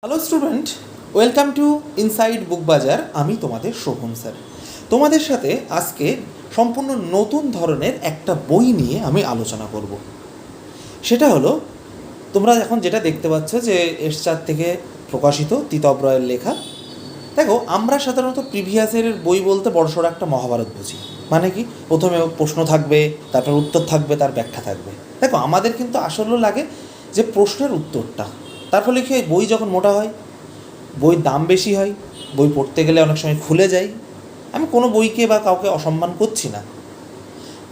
Hello student, welcome to Inside Book Bazaar. আমি তোমাদের Sovan sir. তোমাদের সাথে আজকে সম্পূর্ণ নতুন ধরনের একটা বই নিয়ে আমি আলোচনা করব। সেটা হলো, তোমরা এখন যেটা দেখতে পাচ্ছ যে এরশাদ থেকে প্রকাশিত তিতব রয়ের লেখা। দেখো, আমরা সাধারণত প্রিভিয়াসের বই বলতে বড়সড় একটা মহাভারত বুঝি। মানে কি, প্রথমে প্রশ্ন থাকবে, তারপর উত্তর থাকবে, তার ব্যাখ্যা থাকবে। দেখো, আমাদের কিন্তু আসলে লাগে যে প্রশ্নের উত্তরটা। তার ফলে কি হয়, বই যখন মোটা হয়, বইয়ের দাম বেশি হয়, বই পড়তে গেলে অনেক সময় খুলে যায়। আমি কোনো বইকে বা কাউকে অসম্মান করছি না,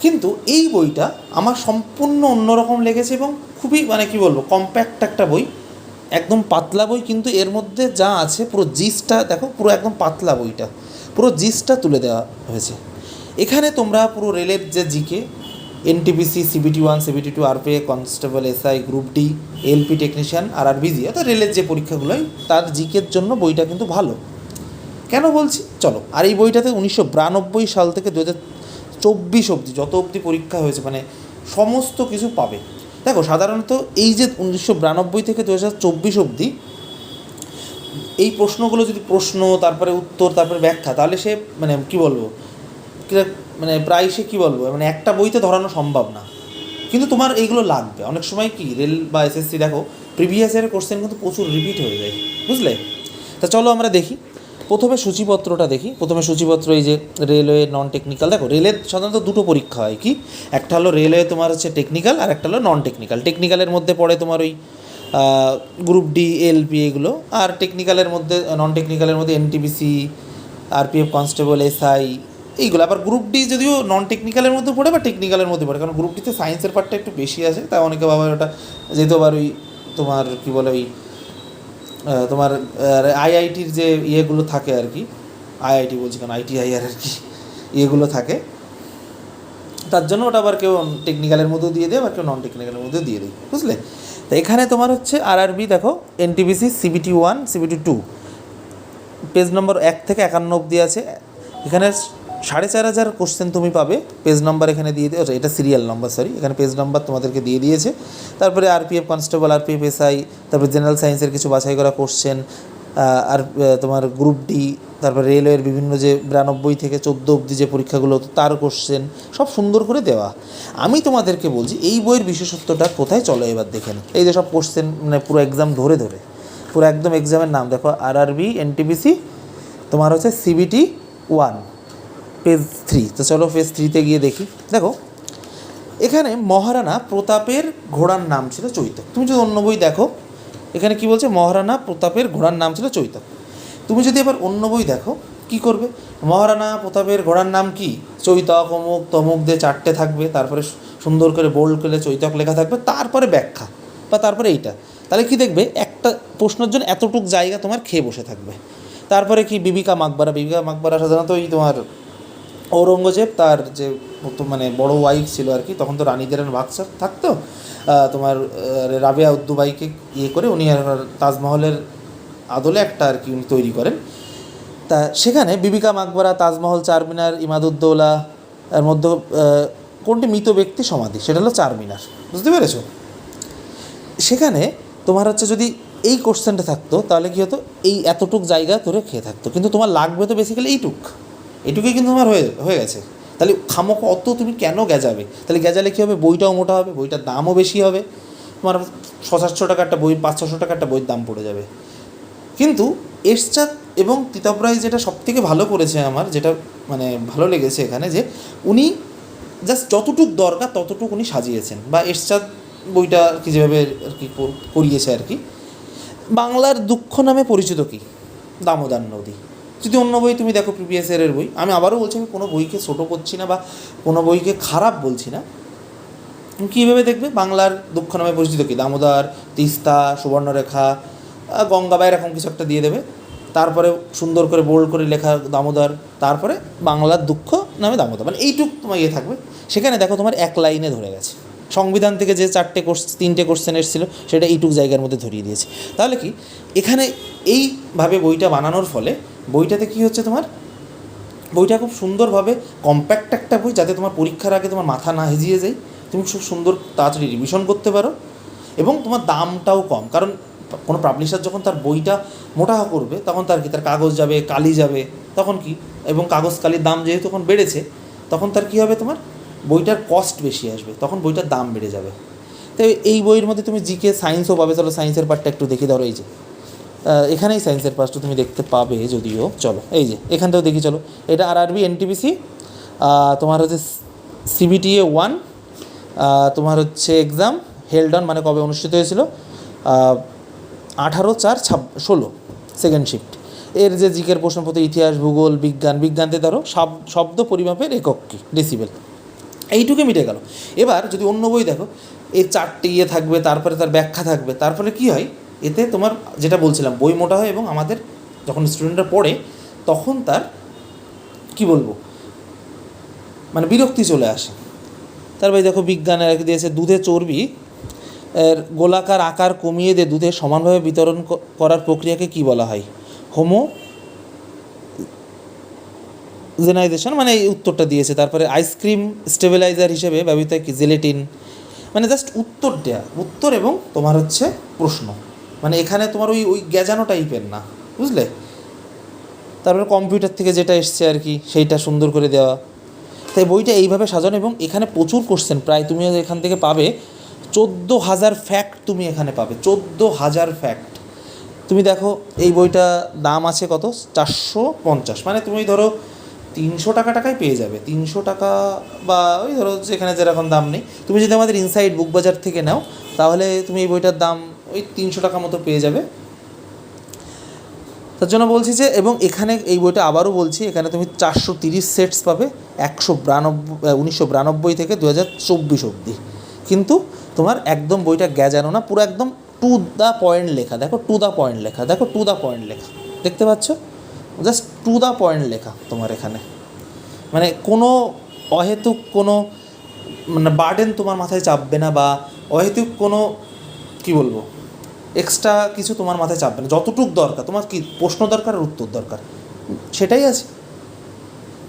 কিন্তু এই বইটা আমার সম্পূর্ণ অন্যরকম লেগেছে এবং খুবই কী বলবো, কম্প্যাক্ট একটা বই, একদম পাতলা বই, কিন্তু এর মধ্যে যা আছে পুরো জিসটা দেখো, পুরো একদম পাতলা বইটা, পুরো জিসটা তুলে দেওয়া হয়েছে। এখানে তোমরা পুরো রেলের যে GK, NTPC, CBT-1, CBT-2, RPA, constable, SI, group D, LP technician, RRBG, অর্থাৎ রেলের যে পরীক্ষাগুলো হয় তার জিকের জন্য বইটা কিন্তু ভালো। কেন বলছি, চলো। আর এই বইটাতে 1992 সাল থেকে 2024 অবধি যত অবধি পরীক্ষা হয়েছে, সমস্ত কিছু পাবে। দেখো, সাধারণত এই যে 1992 থেকে 2024 অবধি এই প্রশ্নগুলো যদি তারপরে উত্তর, তারপরে ব্যাখ্যা, তাহলে সে কী বলবো, প্রায় সে কী বলবো, একটা বইতে ধরানো সম্ভব না। কিন্তু তোমার এইগুলো লাগবে। অনেক সময় কি রেল বা SSC, দেখো প্রিভিয়াস ইয়ারের কোশ্চেন কিন্তু প্রচুর রিপিট হয়ে যায়, বুঝলে? তা চলো আমরা দেখি। প্রথমে সূচিপত্রটা দেখি। প্রথমে সূচিপত্র, এই যে রেলওয়ে নন টেকনিক্যাল। দেখো, রেলের সাধারণত দুটো পরীক্ষা হয়। কি, একটা হলো রেলওয়ে তোমার হচ্ছে টেকনিক্যাল, আর একটা হলো নন টেকনিক্যাল। টেকনিক্যালের মধ্যে পড়ে তোমার ওই গ্রুপ ডি, এলপি এগুলো, আর টেকনিক্যালের মধ্যে, নন টেকনিক্যালের মধ্যে NTPC, RPF, কনস্টেবল, SI এইগুলো। আবার গ্রুপ ডি যদিও নন টেকনিক্যালের মধ্যে পড়ে বা টেকনিক্যালের মধ্যে পড়ে, কারণ গ্রুপ ডিতে সায়েন্সের পার্টটা একটু বেশি আছে, তাই অনেকে বাবা ওটা যেহেতু আবার ওই তোমার কী বলে, ওই তোমার IITর যে ইয়েগুলো থাকে আর কি, IIT বলছি কারণ ITIR আর কি, ইয়েগুলো থাকে, তার জন্য ওটা আবার কেউ টেকনিক্যালের মধ্যেও দিয়ে দেয়, আবার কেউ নন টেকনিক্যালের মধ্যেও দিয়ে দেয়, বুঝলে? তো এখানে তোমার হচ্ছে RRB, দেখো NTPC, CBT-1, CBT-2, পেজ নম্বর 1 থেকে 51 অবধি আছে। এখানে 4500 কোশ্চেন তুমি পাবে। পেজ নাম্বার এখানে দিয়ে দিয়ে, এটা সিরিয়াল নাম্বার, সরি, এখানে পেজ নাম্বার তোমাদেরকে দিয়ে দিয়েছে। তারপরে RPF, কনস্টেবল, RPF, SI, তারপরে জেনারেল সায়েন্সের কিছু বাছাই করা কোশ্চেন, আর তোমার গ্রুপ ডি, তারপর রেলওয়ের বিভিন্ন যে 92 থেকে 14 অবধি যে পরীক্ষাগুলো হতো তার কোশ্চেন, সব সুন্দর করে দেওয়া। আমি তোমাদেরকে বলছি এই বইয়ের বিশেষত্বটা কোথায়, চলো এবার দেখে নিই। এই যে সব কোশ্চেন, পুরো এক্সাম ধরে পুরো একদম এক্সামের নাম দেখো, RRB, NTPC, তোমার হচ্ছে CBT-1, পেজ 3। তো চলো পেজ 3-তে গিয়ে দেখি। দেখো, এখানে মহারানা প্রতাপের ঘোড়ার নাম ছিল চৈতক। তুমি যদি অন্য বই দেখো, এখানে কি বলছে, মহারানা প্রতাপের ঘোড়ার নাম ছিল চৈতক। তুমি যদি এবার অন্য বই দেখো, কি করবে, মহারানা প্রতাপের ঘোড়ার নাম কি, চৈতক, অমুক তমুক দিয়ে 4টে থাকবে, তারপরে সুন্দর করে বোল্ড করে চৈতক লেখা থাকবে, তারপরে ব্যাখ্যা বা তারপরে এইটা। তাহলে কি দেখবে, একটা প্রশ্নের জন্য এতটুক জায়গা তোমার খেয়ে বসে থাকবে। তারপরে কি, বিবিকা মাকবারা সাধারণত ওই তোমার ঔরঙ্গজেব তার যে বড় ওয়াইফ ছিল আর কি, তখন তো রানীদের বাচ্চা থাকতো, তোমার রাবেয়া উদ্দুবাইকে ইয়ে করে উনি তাজমহলের আদলে একটা আর কি উনি তৈরি করেন। তা সেখানে বিবিকা মাকবারা, তাজমহল, চারমিনার, ইমাদুদ্দৌলা, এর মধ্যে কোনটি মৃত ব্যক্তি সমাধি, সেটা হলো চারমিনার, বুঝতে পেরেছো? সেখানে তোমার হচ্ছে যদি এই কোশ্চেনটা থাকতো, তাহলে কী হতো, এই এতটুক জায়গা ধরে খেয়ে থাকতো। কিন্তু তোমার লাগবে তো বেসিক্যালি এইটুকুই কিন্তু তোমার হয়ে গেছে। তাহলে খামোখা অত তুমি কেন গেজাবে? তাহলে গেজালে কী হবে, বইটাও মোটা হবে, বইটার দামও বেশি হবে, তোমার 600-700 টাকা একটা বই, 500-600 টাকা একটা বইয়ের দাম পড়ে যাবে। কিন্তু এরশাদ এবং তিতব রায় যেটা সবথেকে ভালো করেছে, আমার যেটা ভালো লেগেছে এখানে, যে উনি জাস্ট যতটুক দরকার ততটুকু উনি সাজিয়েছেন, বা এরশাদ বইটা আর কি যেভাবে আর কি করিয়েছে আর কি। বাংলার দুঃখ নামে পরিচিত কি, দামোদর নদী। যদি অন্য বই তুমি দেখো, প্রিভিয়াস ইয়ারের বই, আমি আবারও বলছি, আমি কোনো বইকে ছোটো করছি না বা কোনো বইকে খারাপ বলছি না, কীভাবে দেখবে, বাংলার দুঃখ নামে পরিচিত কি, দামোদর, তিস্তা, সুবর্ণরেখা, গঙ্গা বা এরকম কিছু একটা দিয়ে দেবে, তারপরে সুন্দর করে বোল্ড করে লেখা দামোদর, তারপরে বাংলার দুঃখ নামে দামোদর, এইটুক তোমার ইয়ে থাকবে। সেখানে দেখো তোমার এক লাইনে ধরে গেছে। সংবিধান থেকে যে 3টে কোশ্চেন এসেছিলো, সেটা এইটুক জায়গার মধ্যে ধরিয়ে দিয়েছে। তাহলে কি, এখানে এইভাবে বইটা বানানোর ফলে বইটাতে কী হচ্ছে, তোমার বইটা খুব সুন্দরভাবে কম্প্যাক্ট একটা বই, যাতে তোমার পরীক্ষার আগে তোমার মাথা না হেজিয়ে যায়, তুমি খুব সুন্দর তাড়াতাড়ি রিভিশন করতে পারো, এবং তোমার দামটাও কম। কারণ কোনো পাবলিশার যখন তার বইটা মোটা করবে তখন তার কি, তার কাগজ যাবে, কালি যাবে, তখন কি, এবং কাগজ কালির দাম যেহেতু তখন বেড়েছে, তখন তার কী হবে, তোমার বইটার কস্ট বেশি আসবে, তখন বইটার দাম বেড়ে যাবে। তো এই বইয়ের মধ্যে তুমি জিকে সায়েন্সও পাবে। চলো সায়েন্সের পার্টটা একটু দেখি। ধরো এই যে এখানেই সায়েন্সের পার্টটা তুমি দেখতে পাবে যদিও, চলো এই যে এখানটাও দেখি। চলো, এটা আরআরবি এনটিপিসি, তোমার হচ্ছে সিবিটিএ 1, তোমার হচ্ছে এক্সাম হেল্ড অন, মানে কবে অনুষ্ঠিত হয়েছিল, 18/4/16 সেকেন্ড শিফট। এর যে জিকের প্রশ্নপত্র, ইতিহাস, ভূগোল, বিজ্ঞানতে ধরো শব্দ পরিমাপের একক কী, ডেসিবেল, এইটুকু মিটে গেল। এবার যদি অন্য বই দেখো, এই 4টে ইয়ে থাকবে, তারপরে তার ব্যাখ্যা থাকবে, তারপরে কী হয়, এতে তোমার যেটা বলছিলাম বই মোটা হয়, এবং আমাদের যখন স্টুডেন্টরা পড়ে তখন তার কি বলবো, মানে বিরক্তি চলে আসে। তারপরে দেখো বিজ্ঞানে রেখে দিয়েছে দুধে চর্বি এর গোলাকার আকার কমিয়ে দিয়ে দুধে সমানভাবে বিতরণ করার প্রক্রিয়াকে কি বলা হয়, হোমোজেনাইজেশন, মানে এই উত্তরটা দিয়েছে। তারপরে আইসক্রিম স্টেবিলাইজার হিসেবে ব্যবহৃত হয় কি, জেলেটিন। মানে জাস্ট উত্তর দেয়া, উত্তর এবং তোমার হচ্ছে প্রশ্ন, মানে এখানে তোমার ওই গ্যাজানো টাইপের না, বুঝলে। তারপরে কম্পিউটার থেকে যেটা এসছে আর কি, সেইটা সুন্দর করে দেওয়া। তাই বইটা এইভাবে সাজানো, এবং এখানে প্রচুর কোশ্চেন, প্রায় তুমি এখান থেকে পাবে 14,000 ফ্যাক্ট, তুমি এখানে পাবে 14,000 ফ্যাক্ট। তুমি দেখো এই বইটা দাম আছে কত, 450, মানে তুমি ধরো 300 টাকায় পেয়ে যাবে, 300 টাকা, বা ওই ধরো যেখানে যেরকম দাম নেই। তুমি যদি আমাদের ইনসাইড বুক বাজার থেকে নাও, তাহলে তুমি এই বইটার দাম ওই 300 টাকা মতো পেয়ে যাবে। তার জন্য বলছি যে, এবং এখানে এই বইটা আবারও বলছি, এখানে তুমি 430 সেটস পাবে, 1992 থেকে 2024 অবধি। কিন্তু তোমার একদম বইটা গ্যাজানো না, পুরো একদম টু দ্য পয়েন্ট লেখা। দেখো টু দ্য পয়েন্ট লেখা, দেখো টু দ্য পয়েন্ট লেখা, দেখতে পাচ্ছ, জাস্ট টু দ্য পয়েন্ট লেখা তোমার এখানে। মানে কোনো অহেতুক কোনো মানে বার্ডেন তোমার মাথায় চাপবে না, বা অহেতুক কোনো কী বলবো এক্সট্রা কিছু তোমার মাথায় চাপবে না। যতটুক দরকার তোমার, কি প্রশ্ন দরকার আর উত্তর দরকার, সেটাই আছে।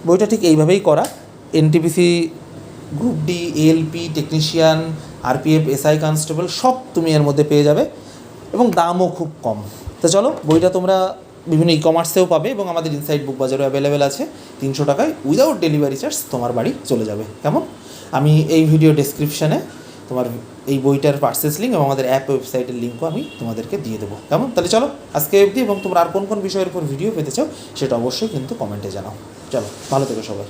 বইটা ঠিক এইভাবেই করা। NTPC, group D, ALP, technician, RPF, SI constable সব তুমি এর মধ্যে পেয়ে যাবে, এবং দামও খুব কম। তো চলো, বইটা তোমরা বিভিন্ন কমার্সেও পাবে, এবং আমাদের ইনসাইড বুক বাজারও অ্যাভেলেবেল আছে। 300 টাকায় উইদাউট ডেলিভারি চার্জ তোমার বাড়ি চলে যাবে। কেমন? আমি এই ভিডিও ডেসক্রিপশানে তোমার এই বইটার পারচেস লিঙ্ক এবং আমাদের অ্যাপ ওয়েবসাইটের লিঙ্কও আমি তোমাদেরকে দিয়ে দেবো। কেমন? তাহলে চলো আজকে অবধি, এবং তোমরা আর কোন কোন বিষয়ের উপর ভিডিও পেতে চাও সেটা অবশ্যই কিন্তু কমেন্টে জানাও। চলো, ভালো থেকো সবাই।